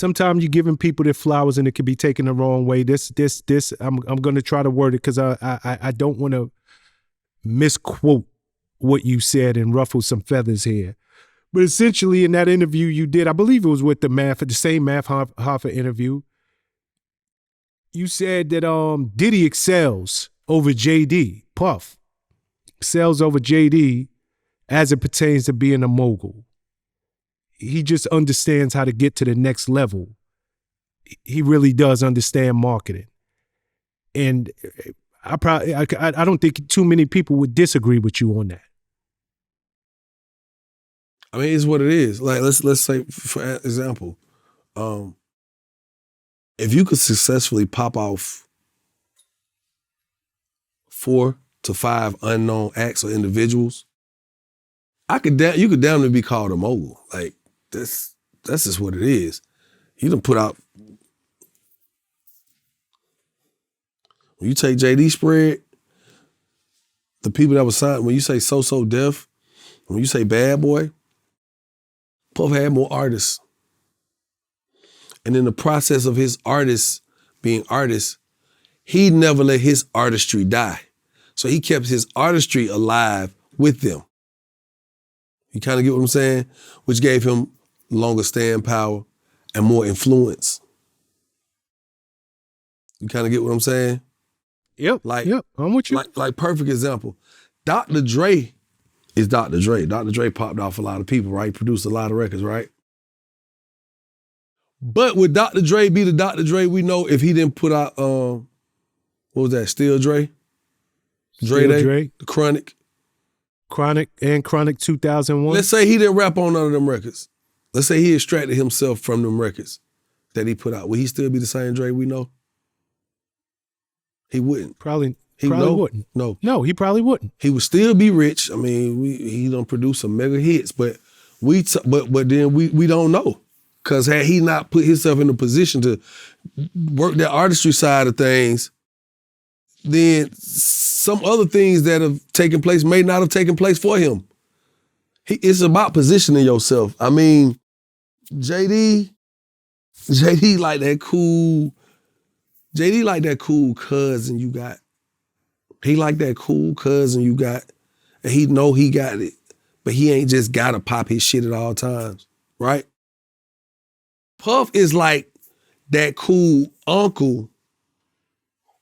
sometimes you're giving people their flowers and it can be taken the wrong way. I'm going to try to word it because I don't want to misquote what you said and ruffle some feathers here. But essentially in that interview you did, I believe it was with the same Math Hoffa interview, you said that Diddy excels over JD, Puff excels over JD as it pertains to being a mogul. He just understands how to get to the next level. He really does understand marketing. And I don't think too many people would disagree with you on that. I mean, it's what it is. Like, let's say, for example, if you could successfully pop off 4 to 5 unknown acts or individuals, you could damn near be called a mogul. Like, that's just what it is. You done put out, when you take JD spread, the people that were signed, when you say So Def, when you say Bad Boy, Puff had more artists. And in the process of his artists being artists, he never let his artistry die. So he kept his artistry alive with them. You kind of get what I'm saying? Which gave him longer staying power and more influence. You kind of get what I'm saying? Yep, I'm with you. Like perfect example. Dr. Dre is Dr. Dre. Dr. Dre popped off a lot of people, right? Produced a lot of records, right? But would Dr. Dre be the Dr. Dre we know if he didn't put out, what was that, Still Dre? Dre Day? The Chronic and Chronic 2001. Let's say he didn't rap on none of them records. Let's say he extracted himself from them records that he put out. Would he still be the same Dre we know? He wouldn't. Probably wouldn't. No, he probably wouldn't. He would still be rich. I mean, he done produced some mega hits, but then we don't know. Because had he not put himself in a position to work that artistry side of things, then some other things that have taken place may not have taken place for him. It's about positioning yourself. I mean, JD like that cool cousin you got. He like that cool cousin you got, and he know he got it, but he ain't just gotta pop his shit at all times, right? Puff is like that cool uncle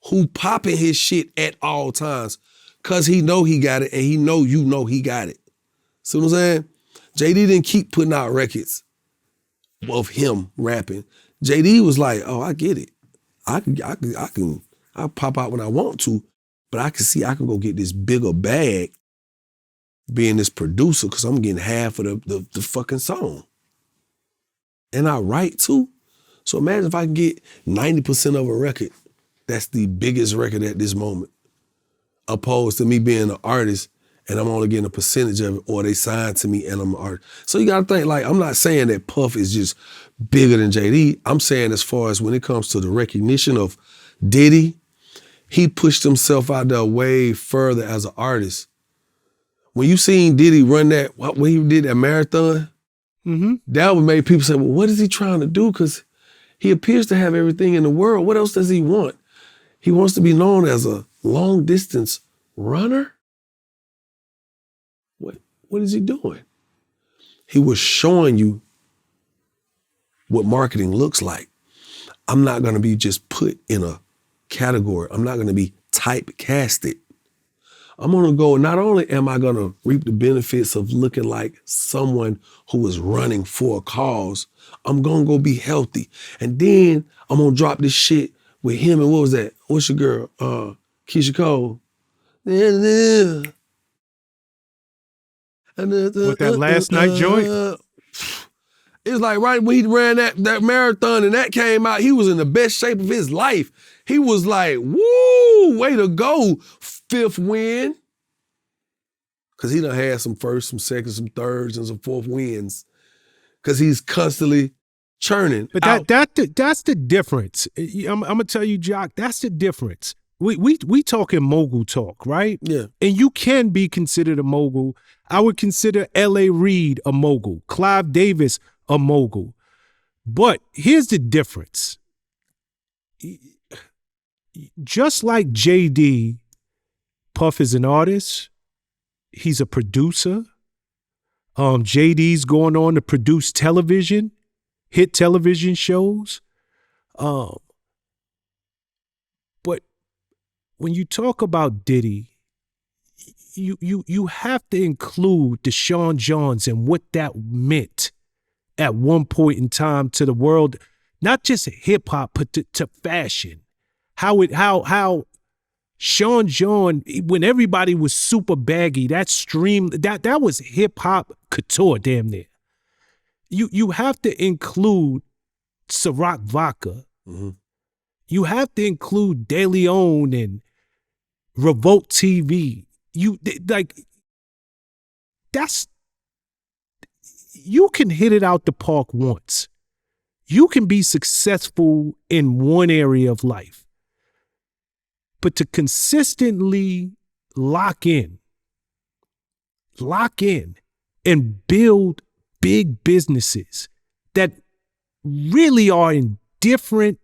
who popping his shit at all times because he know he got it and he know you know he got it. See what I'm saying? JD didn't keep putting out records of him rapping. JD was like, oh, I get it. I'll pop out when I want to, but I can see I can go get this bigger bag being this producer because I'm getting half of the fucking song. And I write too. So imagine if I can get 90% of a record, that's the biggest record at this moment, opposed to me being an artist and I'm only getting a percentage of it, or they signed to me and I'm an artist. So you gotta think, like, I'm not saying that Puff is just bigger than JD. I'm saying as far as when it comes to the recognition of Diddy, he pushed himself out there way further as an artist. When you seen Diddy run when he did that marathon, that would make people say, well, what is he trying to do? Because he appears to have everything in the world. What else does he want? He wants to be known as a long distance runner? What is he doing? He was showing you what marketing looks like. I'm not gonna be just put in a category. I'm not gonna be typecasted. I'm gonna go, not only am I gonna reap the benefits of looking like someone who is running for a cause, I'm gonna go be healthy. And then I'm gonna drop this shit with him and what was that? What's your girl? Keisha Cole. With that last night joint? It's like right when he ran that marathon and that came out, he was in the best shape of his life. He was like, woo, way to go, 5th win. Because he done had some first, some second, some thirds, and some 4th wins. Because he's constantly churning. But that's the difference. I'm gonna tell you, Jock, that's the difference. We talking mogul talk, right? Yeah. And you can be considered a mogul. I would consider L.A. Reid a mogul, Clive Davis a mogul. But here's the difference. Just like JD, Puff is an artist, he's a producer. JD's going on to produce television, hit television shows. But when you talk about Diddy, you have to include the Shawn Johns and what that meant at one point in time to the world, not just hip hop, but to fashion. How Shawn John, when everybody was super baggy, that was hip hop couture, damn near. You have to include Ciroc vodka. Mm-hmm. You have to include De Leon and Revolt TV. You can hit it out the park once. You can be successful in one area of life. But to consistently lock in and build big businesses that really are in different,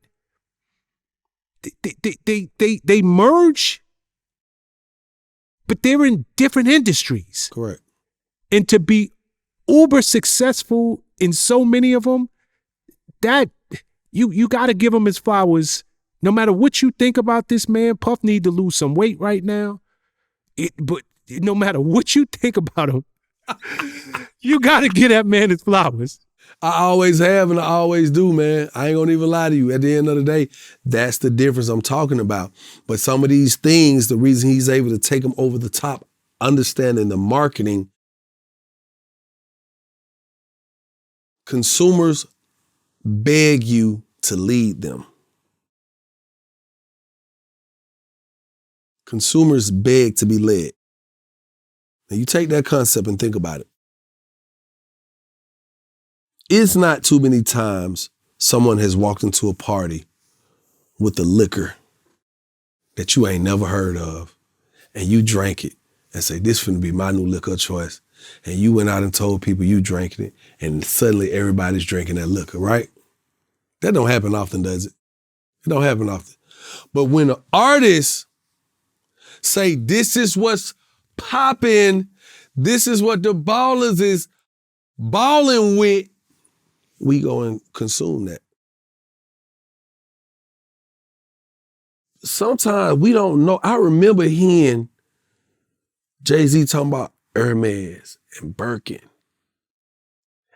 they merge, but they're in different industries. Correct. And to be uber successful in so many of them, that you got to give him his flowers. No matter what you think about this man, Puff need to lose some weight right now. But no matter what you think about him, you got to give that man his flowers. I always have and I always do, man. I ain't gonna even lie to you. At the end of the day, that's the difference I'm talking about. But some of these things, the reason he's able to take them over the top, understanding the marketing, consumers beg you to lead them. Consumers beg to be led. Now you take that concept and think about it. It's not too many times someone has walked into a party with a liquor that you ain't never heard of, and you drank it and say, this finna be my new liquor of choice. And you went out and told people you drank it, and suddenly everybody's drinking that liquor, right? That don't happen often, does it? It don't happen often. But when an artist say, this is what's popping, this is what the ballers is balling with, we go and consume that. Sometimes we don't know. I remember hearing Jay-Z talking about Hermes and Birkin,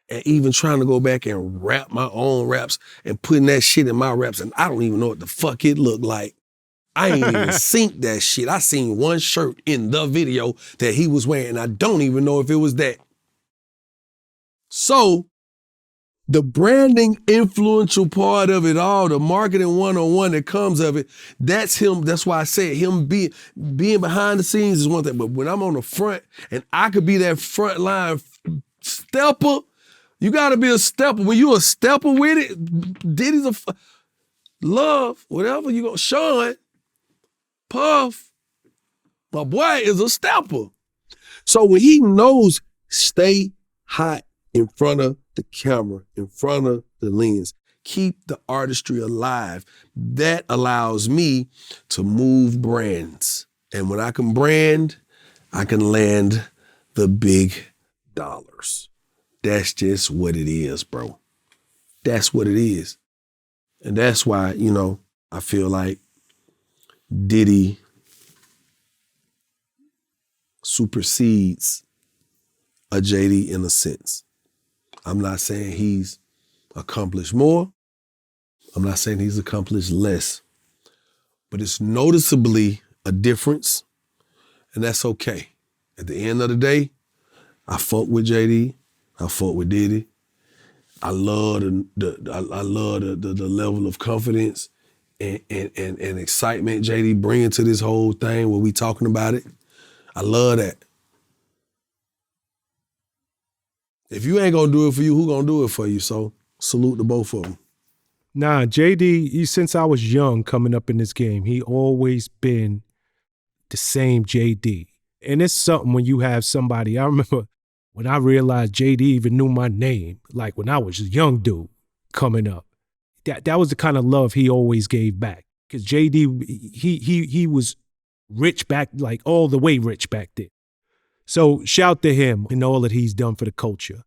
and even trying to go back and rap my own raps and putting that shit in my raps, and I don't even know what the fuck it looked like. I ain't even synced that shit. I seen one shirt in the video that he was wearing, and I don't even know if it was that. So, the branding influential part of it all, the marketing one-on-one that comes of it, that's him. That's why I said him being behind the scenes is one thing, but when I'm on the front and I could be that front line stepper, you gotta be a stepper. When you a stepper with it, Diddy's Love, whatever you go, Shawn, Puff, my boy is a stepper. So when he knows, stay hot in front of the camera, in front of the lens, keep the artistry alive, that allows me to move brands. And when I can brand, I can land the big dollars. That's just what it is, bro. That's what it is. And that's why, I feel like Diddy supersedes a JD in a sense. I'm not saying he's accomplished more. I'm not saying he's accomplished less. But it's noticeably a difference, and that's okay. At the end of the day, I fuck with JD. I fuck with Diddy. I love the level of confidence and excitement JD bringing to this whole thing when we talking about it. I love that. If you ain't gonna do it for you, who gonna do it for you? So salute to both of them. Nah, JD, since I was young coming up in this game, he always been the same JD. And it's something when you have somebody, I remember when I realized JD even knew my name, like when I was a young dude. coming up. That was the kind of love he always gave back. Because JD, he was rich back, like all the way rich back then. So shout to him and all that he's done for the culture.